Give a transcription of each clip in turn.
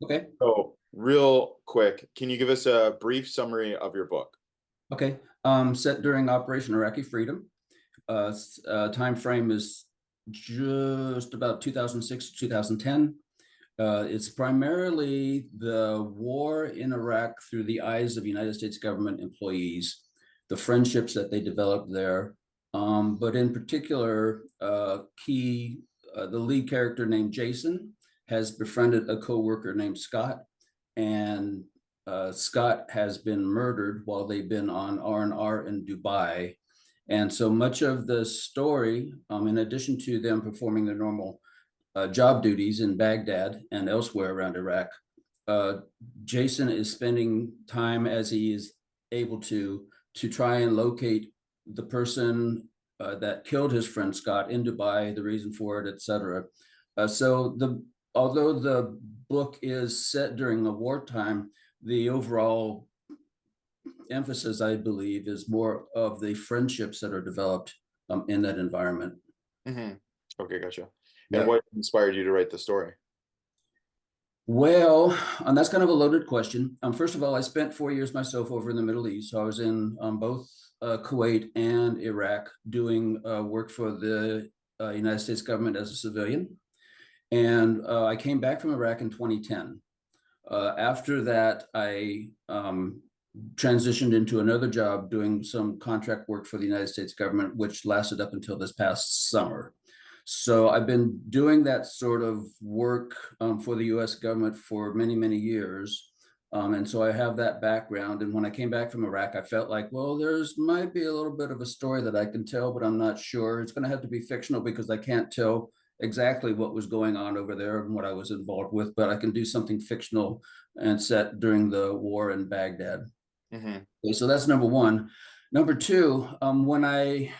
Okay. So, real quick, can you give us a brief summary of your book? Okay. Set during Operation Iraqi Freedom. Time frame is just about 2006 to 2010. It's primarily the war in Iraq through the eyes of United States government employees, the friendships that they developed there. But in particular, the lead character named Jason has befriended a co-worker named Scott, and Scott has been murdered while they've been on R&R in Dubai. And so much of the story, in addition to them performing their normal job duties in Baghdad and elsewhere around Iraq, uh, Jason is spending time as he is able to try and locate the person that killed his friend Scott in Dubai, the reason for it, etc. Although the book is set during the wartime, the overall emphasis, I believe, is more of the friendships that are developed in that environment. Hmm. Okay, gotcha. And Yeah. what inspired you to write the story? Well, and that's kind of a loaded question. First of all, I spent 4 years myself over in the Middle East. So I was in both Kuwait and Iraq doing work for the United States government as a civilian. And I came back from Iraq in 2010. After that, I transitioned into another job doing some contract work for the United States government, which lasted up until this past summer. So I've been doing that sort of work for the US government for many, many years. And so I have that background. And when I came back from Iraq, I felt like, well, there's might be a little bit of a story that I can tell, but I'm not sure. It's going to have to be fictional because I can't tell exactly what was going on over there and what I was involved with, but I can do something fictional and set during the war in Baghdad. Hmm. Okay, so that's number one. Number two, when I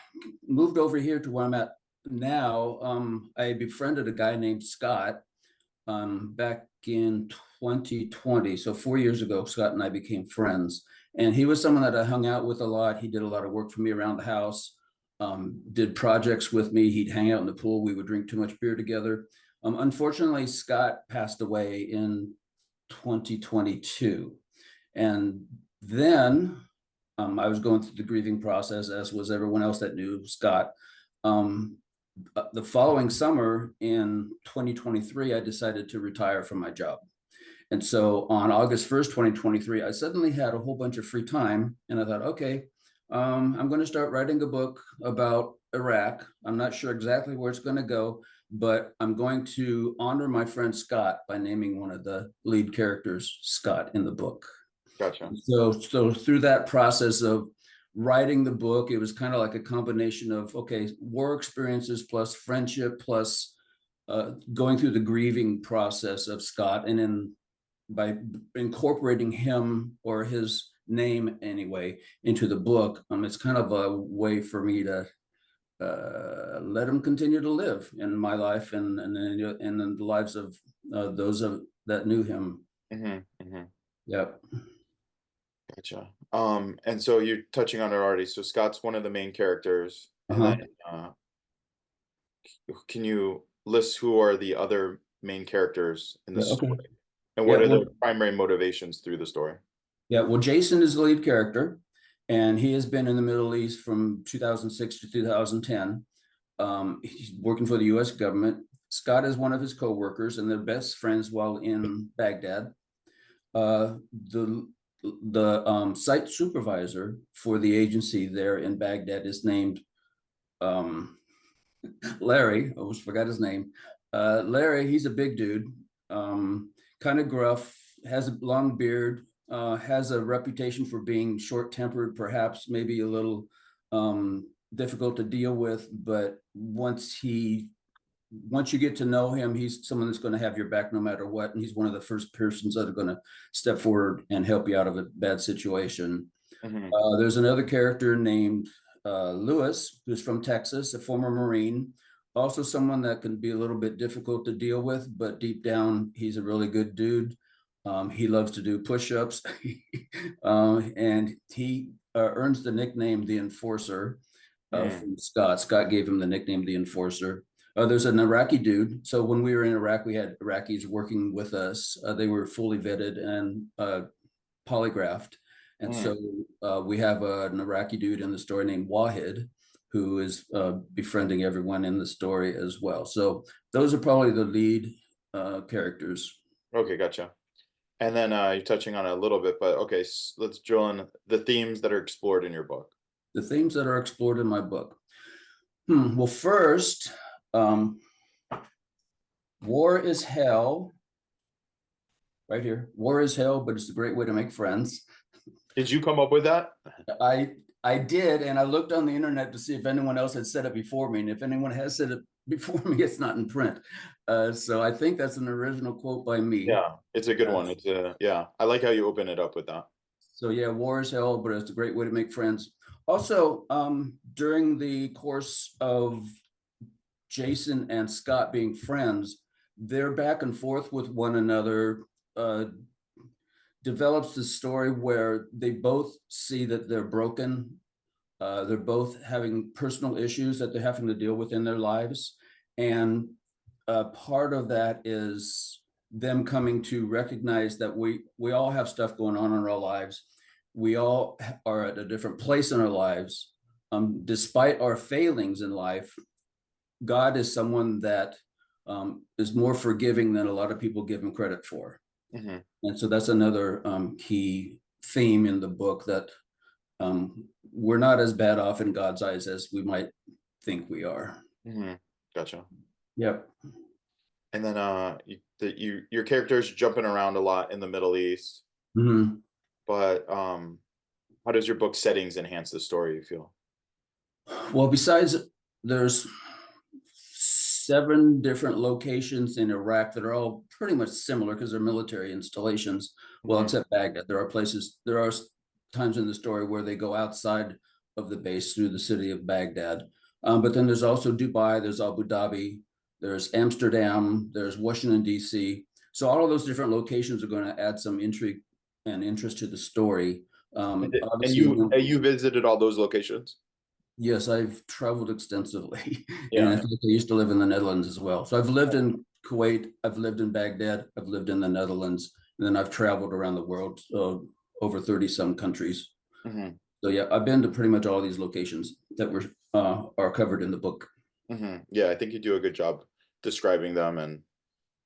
moved over here to where I'm at now, I befriended a guy named Scott back in 2020. So 4 years ago, Scott and I became friends. And he was someone that I hung out with a lot. He did a lot of work for me around the house, did projects with me. He'd hang out in the pool. We would drink too much beer together. Unfortunately, Scott passed away in 2022. And then I was going through the grieving process, as was everyone else that knew Scott. Um, the following summer in 2023, I decided to retire from my job. And so on August 1st, 2023, I suddenly had a whole bunch of free time. And I thought, okay, I'm going to start writing a book about Iraq. I'm not sure exactly where it's going to go, but I'm going to honor my friend Scott by naming one of the lead characters Scott in the book. Gotcha. So through that process of writing the book, it was kind of like a combination of, okay, war experiences plus friendship plus going through the grieving process of Scott, and then by incorporating him or his name anyway into the book, it's kind of a way for me to let him continue to live in my life and in the lives of those that knew him. Hmm. Hmm. Yep. Gotcha. And so you're touching on it already. So Scott's one of the main characters, and then Uh-huh. uh, can you list who are the other main characters in the Yeah. Okay. story, and Yeah. what are Well, their primary motivations through the story? yeah. Well, Jason is the lead character, and he has been in the Middle East from 2006 to 2010. He's working for the U.S. government. Scott is one of his co-workers, and they're best friends while in Baghdad. The site supervisor for the agency there in Baghdad is named um, Larry. I almost forgot his name. Larry, he's a big dude, kind of gruff, has a long beard, has a reputation for being short-tempered, perhaps maybe a little difficult to deal with. But once you get to know him, he's someone that's going to have your back no matter what, and he's one of the first persons that are going to step forward and help you out of a bad situation. Hmm. There's another character named Lewis, who's from Texas, a former Marine, also someone that can be a little bit difficult to deal with, but deep down, he's a really good dude. He loves to do push-ups, and he earns the nickname the Enforcer Hmm. from Scott. Scott gave him the nickname the Enforcer. There's an Iraqi dude. So when we were in Iraq, we had Iraqis working with us. They were fully vetted and polygraphed. And so we have an Iraqi dude in the story named Wahid, who is befriending everyone in the story as well. So those are probably the lead characters. Okay, gotcha. And then you're touching on it a little bit, but okay, let's drill in the themes that are explored in your book. The themes that are explored in my book. Well, first, war is hell. Right here, war is hell, but it's a great way to make friends. Did you come up with that? I did, and I looked on the internet to see if anyone else had said it before me, and if anyone has said it before me, it's not in print. So I think that's an original quote by me. Yeah, it's a good one. It's yeah, I like how you open it up with that. So yeah, war is hell, but it's a great way to make friends. Also, during the course of Jason and Scott being friends, their back and forth with one another develops this story where they both see that they're broken. They're both having personal issues that they're having to deal with in their lives. And part of that is them coming to recognize that we all have stuff going on in our lives. We all are at a different place in our lives. Despite our failings in life, God is someone that is more forgiving than a lot of people give him credit for. Mm-hmm. And so that's another key theme in the book, that we're not as bad off in God's eyes as we might think we are. Mm-hmm. Gotcha. Yep. And then your character's jumping around a lot in the Middle East. Mm-hmm. But how does your book settings enhance the story, you feel? Well, besides, there's 7 different locations in Iraq that are all pretty much similar because they're military installations. Well, except Baghdad. There are times in the story where they go outside of the base through the city of Baghdad. But then there's also Dubai, there's Abu Dhabi, there's Amsterdam, there's Washington, D.C. So all of those different locations are going to add some intrigue and interest to the story. And you visited all those locations? Yes, I've traveled extensively. Yeah. And I think I used to live in the Netherlands as well. So I've lived in Kuwait, I've lived in Baghdad, I've lived in the Netherlands, and then I've traveled around the world, over 30 some countries. Mm-hmm. So yeah, I've been to pretty much all these locations that are covered in the book. Mm-hmm. Yeah, I think you do a good job describing them and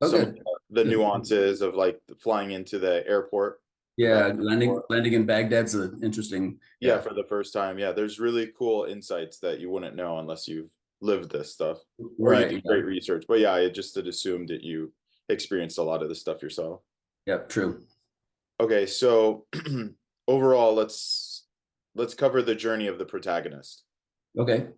the nuances of like flying into the airport. Yeah, landing in Baghdad's an interesting. Yeah, for the first time. Yeah, there's really cool insights that you wouldn't know unless you've lived this stuff. Or you do great research. But yeah, I just had assumed that you experienced a lot of this stuff yourself. Yep, true. Okay, so overall, let's cover the journey of the protagonist. Okay.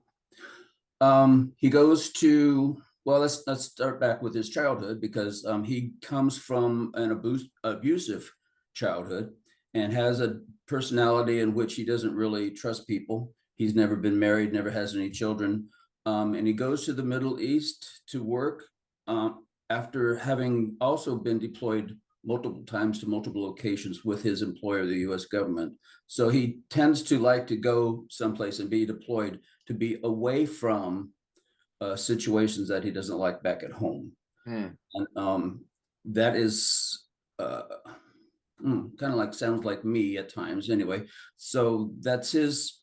He goes to, well, let's start back with his childhood, because he comes from an abusive childhood and has a personality in which he doesn't really trust people. He's never been married, never has any children. And he goes to the Middle East to work after having also been deployed multiple times to multiple locations with his employer, the US government. So he tends to like to go someplace and be deployed to be away from situations that he doesn't like back at home. And that is kind of like, sounds like me at times anyway. So that's his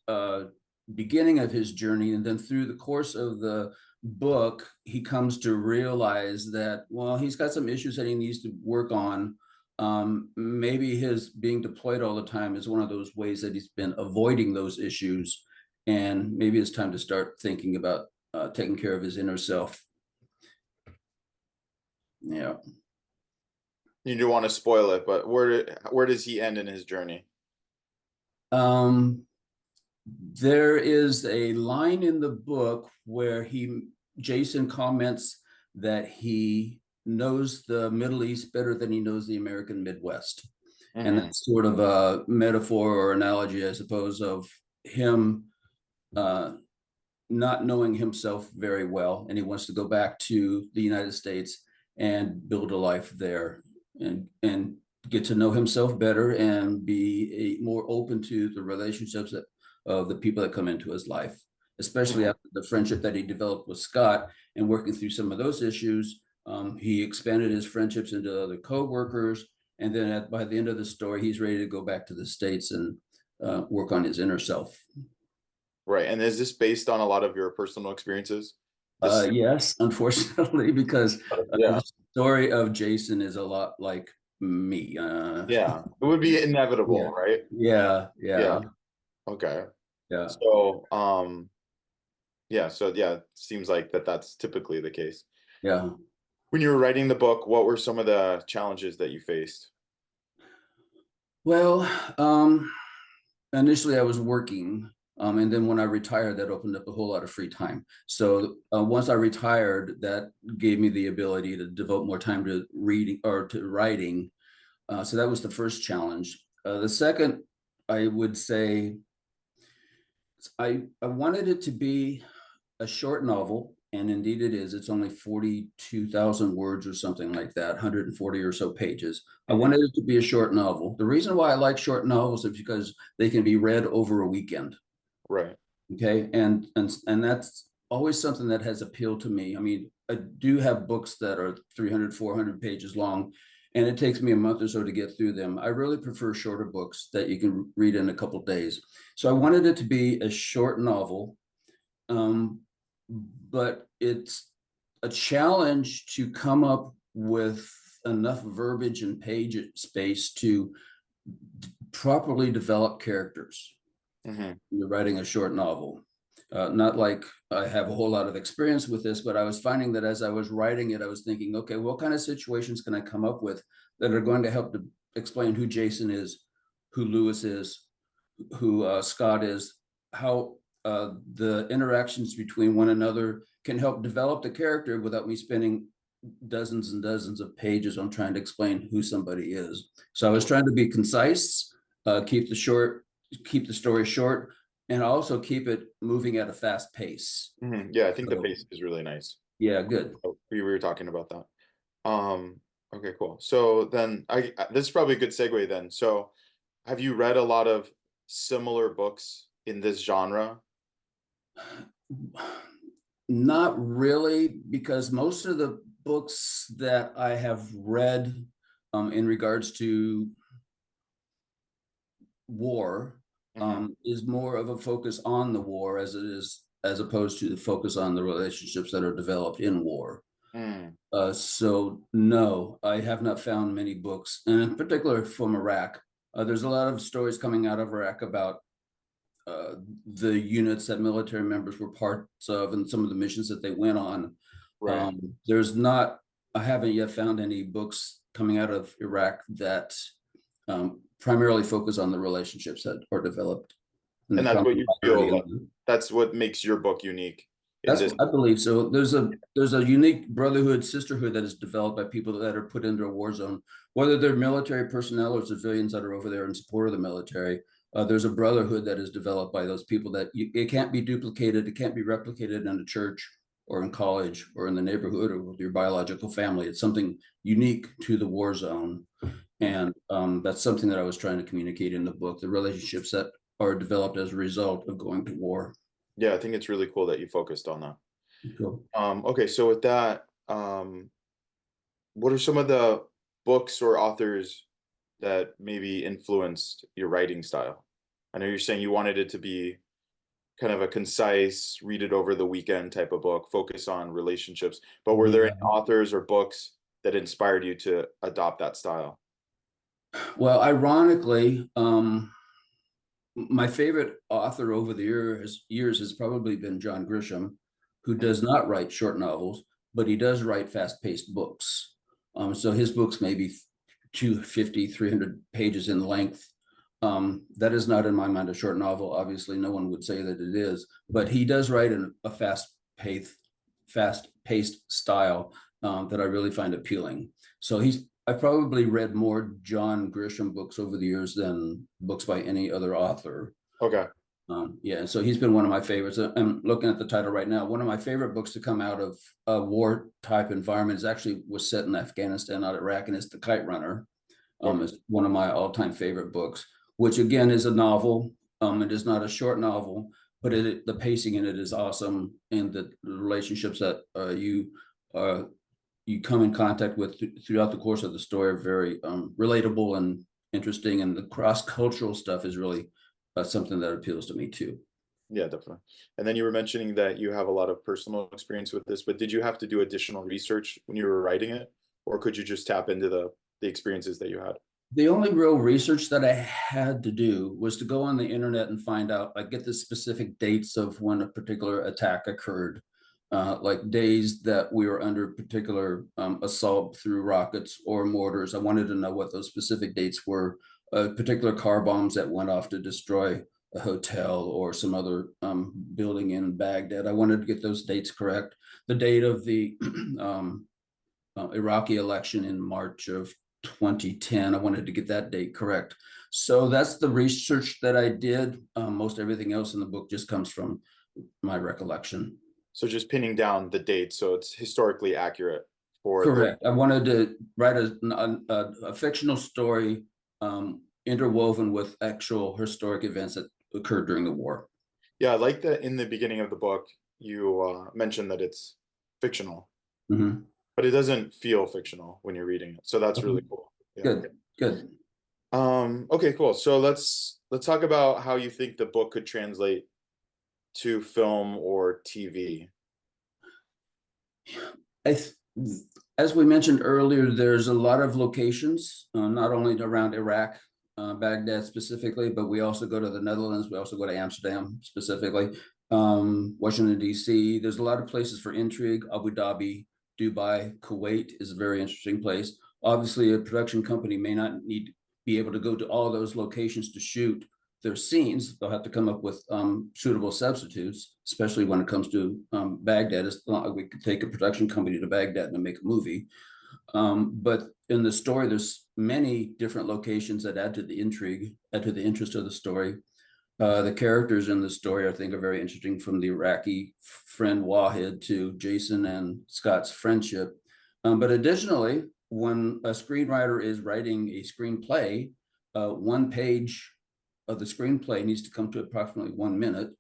beginning of his journey. And then through the course of the book, he comes to realize that, well, he's got some issues that he needs to work on. Maybe his being deployed all the time is one of those ways that he's been avoiding those issues. And maybe it's time to start thinking about taking care of his inner self. Yeah. You do want to spoil it, but where does he end in his journey? There is a line in the book where Jason comments that he knows the Middle East better than he knows the American Midwest. Mm-hmm. And that's sort of a metaphor or analogy, I suppose, of him not knowing himself very well. And he wants to go back to the United States and build a life there and get to know himself better and be more open to the relationships of the people that come into his life, especially after the friendship that he developed with Scott and working through some of those issues. He expanded his friendships into other co-workers. And then by the end of the story, he's ready to go back to the States and work on his inner self. Right. And is this based on a lot of your personal experiences? Yes, unfortunately, because Yeah. the story of Jason is a lot like me. Yeah, it would be inevitable, Yeah. right? Yeah. Okay. Yeah. So, yeah, it seems like that's typically the case. Yeah. When you were writing the book, what were some of the challenges that you faced? Well, initially I was working, and then when I retired, that opened up a whole lot of free time. So once I retired, that gave me the ability to devote more time to reading or to writing. So that was the first challenge. The second, I would say, I wanted it to be a short novel, and indeed it is. It's only 42,000 words or something like that, 140 or so pages. I wanted it to be a short novel. The reason why I like short novels is because they can be read over a weekend. Right. Okay. And that's always something that has appealed to me. I mean, I do have books that are 300, 400 pages long, and it takes me a month or so to get through them. I really prefer shorter books that you can read in a couple of days. So I wanted it to be a short novel. But it's a challenge to come up with enough verbiage and page space to properly develop characters. You're writing a short novel. Not like I have a whole lot of experience with this, but I was finding that as I was writing it, I was thinking, okay, what kind of situations can I come up with that are going to help to explain who Jason is, who Lewis is, who Scott is, how the interactions between one another can help develop the character without me spending dozens and dozens of pages on trying to explain who somebody is. So I was trying to be concise, keep the story short, and also keep it moving at a fast pace. Yeah, I think the pace is really nice. Yeah, good. We were talking about that. Okay, cool. So then this is probably a good segue then. So have you read a lot of similar books in this genre? Not really, because most of the books that I have read in regards to war is more of a focus on the war as opposed to the focus on the relationships that are developed in war. So no, I have not found many books, and in particular from Iraq. There's a lot of stories coming out of Iraq about the units that military members were parts of and some of the missions that they went on. Right. I haven't yet found any books coming out of Iraq that primarily focus on the relationships that are developed. And that's what you feel, that's what makes your book unique. I believe so. There's a unique brotherhood, sisterhood that is developed by people that are put into a war zone, whether they're military personnel or civilians that are over there in support of the military. There's a brotherhood that is developed by those people that it can't be duplicated. It can't be replicated in a church or in college or in the neighborhood or with your biological family. It's something unique to the war zone. And that's something that I was trying to communicate in the book, the relationships that are developed as a result of going to war. Yeah, I think it's really cool that you focused on that. Cool. Okay, so with that, what are some of the books or authors that maybe influenced your writing style? I know you're saying you wanted it to be kind of a concise, read it over the weekend type of book, focus on relationships, but were there any authors or books that inspired you to adopt that style? Well, ironically, my favorite author over the years has probably been John Grisham, who does not write short novels, but he does write fast-paced books. So his books may be 250, 300 pages in length. That is not in my mind a short novel. Obviously, no one would say that it is, but he does write in a fast-paced style that I really find appealing. So I've probably read more John Grisham books over the years than books by any other author. Okay. Yeah, so he's been one of my favorites. I'm looking at the title right now. One of my favorite books to come out of a war type environment was set in Afghanistan, not Iraq, and it's The Kite Runner. It's one of my all-time favorite books, which again is a novel. It is not a short novel, but the pacing in it is awesome, and the relationships that you come in contact with throughout the course of the story are very relatable and interesting, and the cross-cultural stuff is really something that appeals to me too. Yeah, definitely. And then you were mentioning that you have a lot of personal experience with this, but did you have to do additional research when you were writing it, or could you just tap into the experiences that you had? The only real research that I had to do was to go on the internet and find out, like, get the specific dates of when a particular attack occurred, like days that we were under particular assault through rockets or mortars. I wanted to know what those specific dates were, particular car bombs that went off to destroy a hotel or some other building in Baghdad. I wanted to get those dates correct. The date of the Iraqi election in March of 2010. I wanted to get that date correct. So that's the research that I did. Most everything else in the book just comes from my recollection. So just pinning down the date so it's historically accurate for Correct. I wanted to write a fictional story interwoven with actual historic events that occurred during the war. Yeah, I like that in the beginning of the book, you mentioned that it's fictional, but it doesn't feel fictional when you're reading it. So that's really cool. Yeah. Good, good. Okay, cool. So let's talk about how you think the book could translate to film or TV. As we mentioned earlier, there's a lot of locations, not only around Iraq, Baghdad specifically, but we also go to the Netherlands. We also go to Amsterdam specifically, Washington, D.C. There's a lot of places for intrigue. Abu Dhabi, Dubai, Kuwait is a very interesting place. Obviously, a production company may not need to be able to go to all those locations to shoot their scenes. They'll have to come up with suitable substitutes, especially when it comes to Baghdad. It's not like we could take a production company to Baghdad and make a movie. But in the story, there's many different locations that add to the intrigue, add to the interest of the story. The characters in the story, I think, are very interesting, from the Iraqi friend Wahid to Jason and Scott's friendship. But additionally, when a screenwriter is writing a screenplay, 1 page of the screenplay needs to come to approximately 1 minute.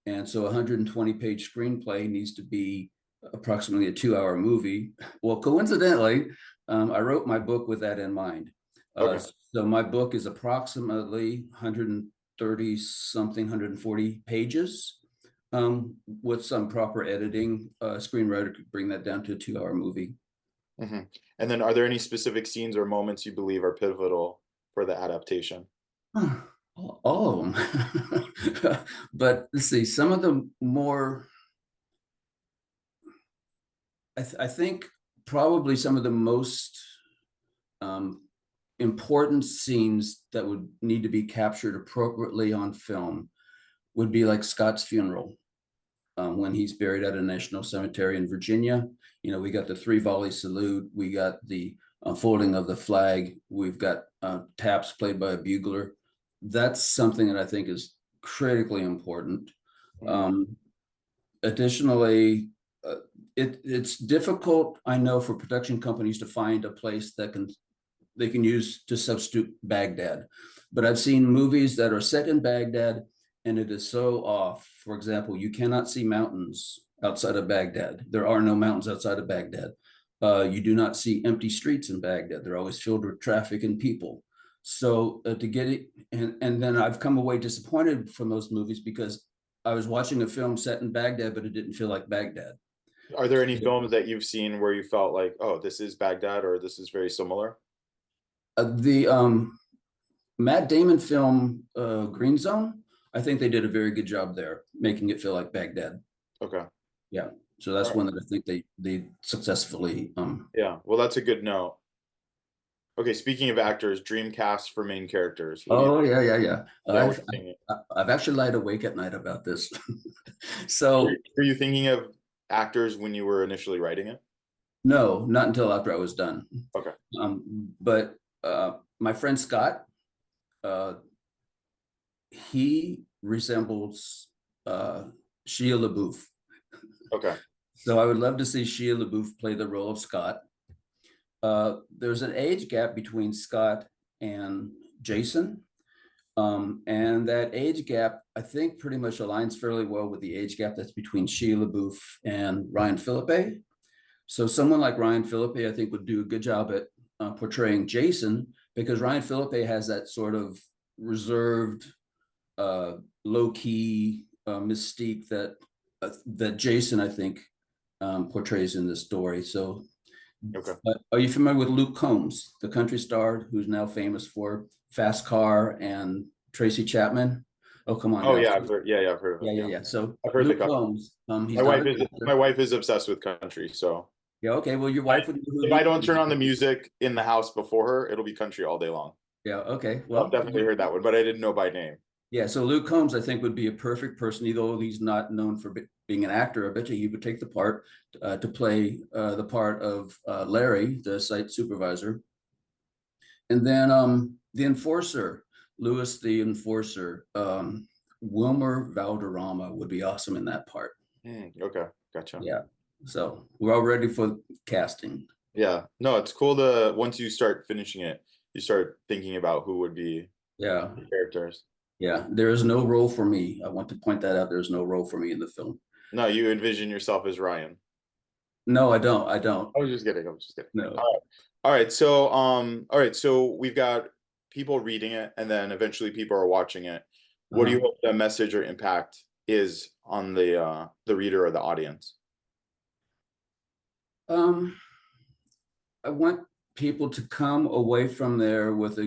And so a 120-page screenplay needs to be approximately a 2-hour movie. Well, coincidentally, I wrote my book with that in mind. Okay. So my book is approximately 130 something, 140 pages. With some proper editing, a screenwriter could bring that down to a 2-hour movie. And then are there any specific scenes or moments you believe are pivotal for the adaptation? All of them. But let's see, some of the more, I think probably some of the most important scenes that would need to be captured appropriately on film would be like Scott's funeral, when he's buried at a national cemetery in Virginia. You know, we got the 3-volley salute, we got the unfolding of the flag, we've got taps played by a bugler. That's something that I think is critically important. Additionally, it's difficult, I know, for production companies to find a place that they can use to substitute Baghdad. But I've seen movies that are set in Baghdad and it is so off. For example, you cannot see mountains outside of Baghdad. There are no mountains outside of Baghdad. You do not see empty streets in Baghdad. They're always filled with traffic and people. So to get it, and then I've come away disappointed from those movies because I was watching a film set in Baghdad, but it didn't feel like Baghdad. Are there any films that you've seen where you felt like, oh, this is Baghdad, or this is very similar? The Matt Damon film, Green Zone, I think they did a very good job there, making it feel like Baghdad. Okay. Yeah. So that's one that I think they successfully. Yeah. Well, that's a good note. Okay. Speaking of actors, dream cast for main characters. Oh, yeah. I've actually lied awake at night about this. So were you thinking of actors when you were initially writing it? No, not until after I was done. Okay. But my friend Scott, he resembles Shia LaBeouf. Okay. So I would love to see Shia LaBeouf play the role of Scott. There's an age gap between Scott and Jason. And that age gap, I think, pretty much aligns fairly well with the age gap that's between Shia LaBeouf and Ryan Philippe. So someone like Ryan Philippe, I think, would do a good job at portraying Jason, because Ryan Philippe has that sort of reserved, low-key mystique that Jason, I think, portrays in this story. So, Okay. are you familiar with Luke Combs, the country star who's now famous for Fast Car and Tracy Chapman? Oh, come on Oh now. yeah, I've heard. Yeah, I've heard of Yeah, it. yeah, Yeah, yeah. So I've heard the Luke couple. Combs, he's not an My actor. wife is obsessed with country, so Yeah, okay. Well, your wife would know who if I Luke don't Combs turn on the is. music in the house before her, it'll be country all day long. Yeah, okay. I've Well, definitely heard that one, but I didn't know by name. yeah, so Luke Combs, I think, would be a perfect person, even though he's not known for being an actor. I bet you he would take the part to play the part of Larry, the site supervisor. And then the enforcer, Lewis the enforcer, Wilmer Valderrama would be awesome in that part. Okay, gotcha. Yeah, so we're all ready for casting. Yeah, no, it's cool to once you start finishing it, you start thinking about who would be Yeah, the characters. yeah, there is no role for me. I want to point that out. There's no role for me in the film. No, you envision yourself as Ryan. No, I don't. I don't. I was just kidding. I was just kidding. No. All right. So we've got people reading it, and then eventually people are watching it. What do you hope the message or impact is on the reader or the audience? I want people to come away from there with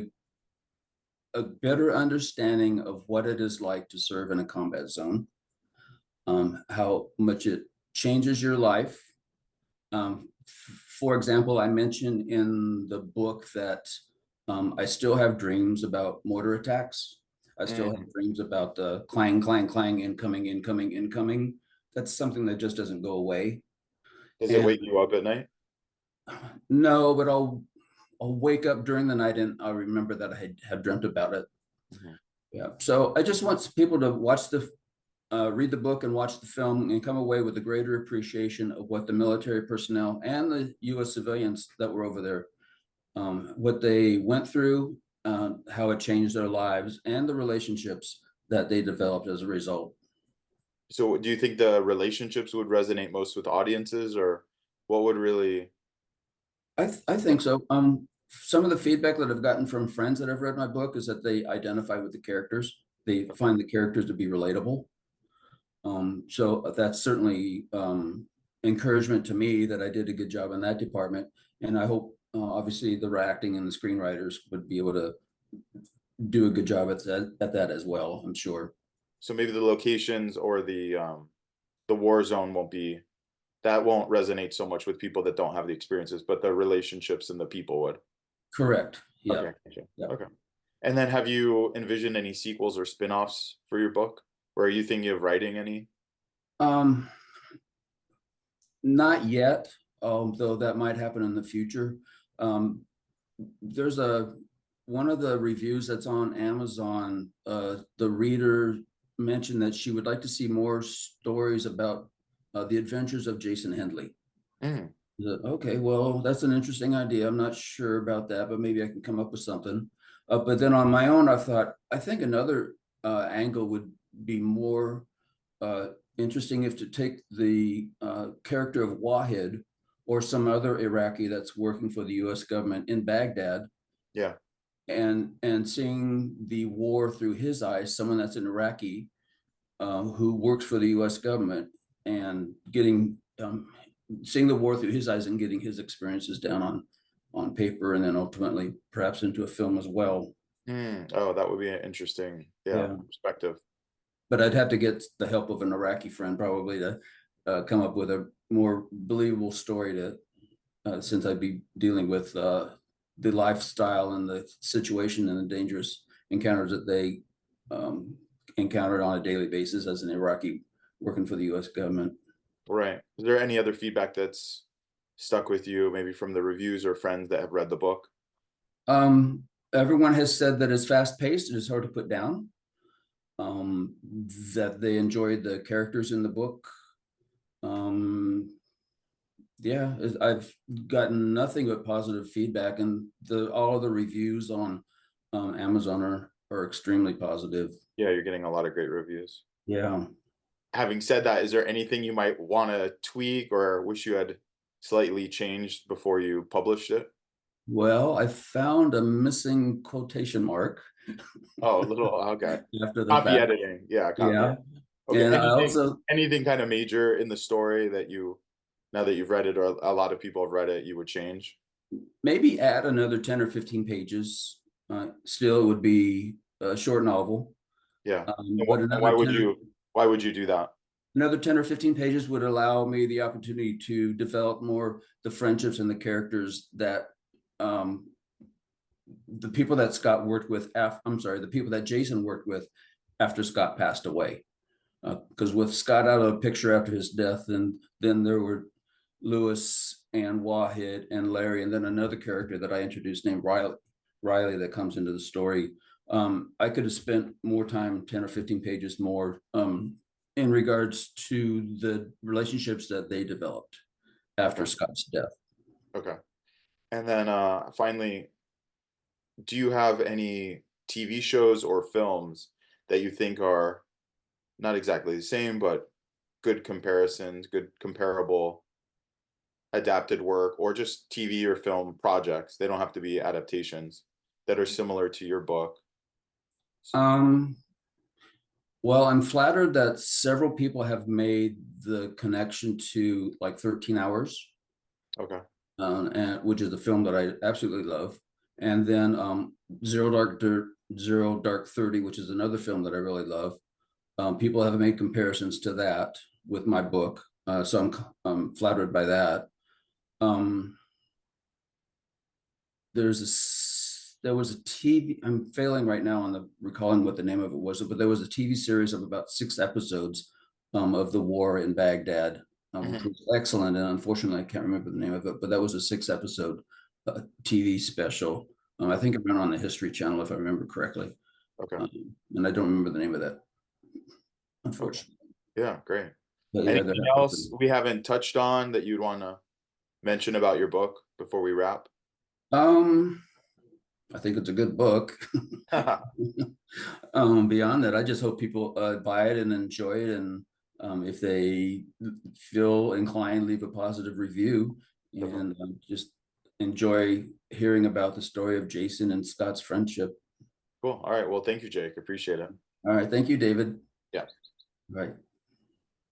a better understanding of what it is like to serve in a combat zone, how much it changes your life. For example, I mentioned in the book that I still have dreams about mortar attacks. I still have dreams about the clang, clang, clang, incoming, incoming, incoming. That's something that just doesn't go away. Does it And wake you up at night? no, but I'll wake up during the night and I'll remember that I had dreamt about it. Yeah. So I just want people to watch read the book and watch the film and come away with a greater appreciation of what the military personnel and the U.S. civilians that were over there, what they went through, how it changed their lives, and the relationships that they developed as a result. So do you think the relationships would resonate most with audiences, or what would really? I think so. Some of the feedback that I've gotten from friends that have read my book is that they identify with the characters. They find the characters to be relatable. So that's certainly encouragement to me that I did a good job in that department. And I hope, obviously, the acting and the screenwriters would be able to do a good job at that as well, I'm sure. So maybe the locations or the war zone won't resonate so much with people that don't have the experiences, but the relationships and the people would. Correct. Yeah. Okay. Gotcha. Yeah. Okay. And then have you envisioned any sequels or spin-offs for your book? Or are you thinking of writing any? Not yet, though that might happen in the future. There's one of the reviews that's on Amazon, the reader mentioned that she would like to see more stories about the adventures of Jason Hendley. Okay, well, that's an interesting idea. I'm not sure about that, but maybe I can come up with something. But then on my own, I think another angle would be more interesting if to take the character of Wahid or some other Iraqi that's working for the U.S. government in Baghdad. Yeah. And seeing the war through his eyes, someone that's an Iraqi who works for the U.S. government, and getting seeing the war through his eyes and getting his experiences down on paper, and then ultimately perhaps into a film as well. Oh, that would be an interesting, perspective. But I'd have to get the help of an Iraqi friend probably to come up with a more believable story to, since I'd be dealing with the lifestyle and the situation and the dangerous encounters that they encountered on a daily basis as an Iraqi working for the U.S. government. Right. Is there any other feedback that's stuck with you, maybe from the reviews or friends that have read the book? Everyone has said that it's fast paced and it's hard to put down. That they enjoyed the characters in the book. Yeah, I've gotten nothing but positive feedback, and all of the reviews on Amazon are extremely positive. Yeah, you're getting a lot of great reviews. Yeah. Having said that, is there anything you might want to tweak or wish you had slightly changed before you published it? Well, I found a missing quotation mark Oh, a little, okay. after the Copy fact. editing. Yeah, copy Yeah. editing. Okay. And I also Anything kind of major in the story that you, now that you've read it or a lot of people have read it, you would change? maybe add another 10 or 15 pages. Still, it would be a short novel. Yeah. And But and why would you do that? another 10 or 15 pages would allow me the opportunity to develop more the friendships and the characters that the people that Scott worked with, the people that Jason worked with after Scott passed away. Because with Scott out of the picture after his death, and then there were Lewis and Wahid and Larry, and then another character that I introduced named Riley that comes into the story. I could have spent more time, 10 or 15 pages more, in regards to the relationships that they developed after Scott's death. Okay. And then finally, do you have any TV shows or films that you think are not exactly the same, but good comparisons, good comparable adapted work, or just TV or film projects? They don't have to be adaptations that are similar to your book. Well, I'm flattered that several people have made the connection to like 13 Hours. Okay. And which is the film that I absolutely love. And then Zero Dark 30, which is another film that I really love. People have made comparisons to that with my book, so I'm flattered by that. There was a TV. I'm failing right now on recalling what the name of it was, but there was a TV series of about 6 episodes of the war in Baghdad, which was excellent. And unfortunately, I can't remember the name of it, but that was a 6-episode TV special. I think it ran on the History Channel, if I remember correctly. Okay. And I don't remember the name of that, unfortunately. Okay. Yeah, great. But yeah, anything else we haven't touched on that you'd want to mention about your book before we wrap? I think it's a good book. Beyond that, I just hope people buy it and enjoy it, and if they feel inclined, leave a positive review, and just enjoy hearing about the story of Jason and Scott's friendship. Cool. All right. Well, thank you, Jake. Appreciate it. All right. Thank you, David. Yeah. All right.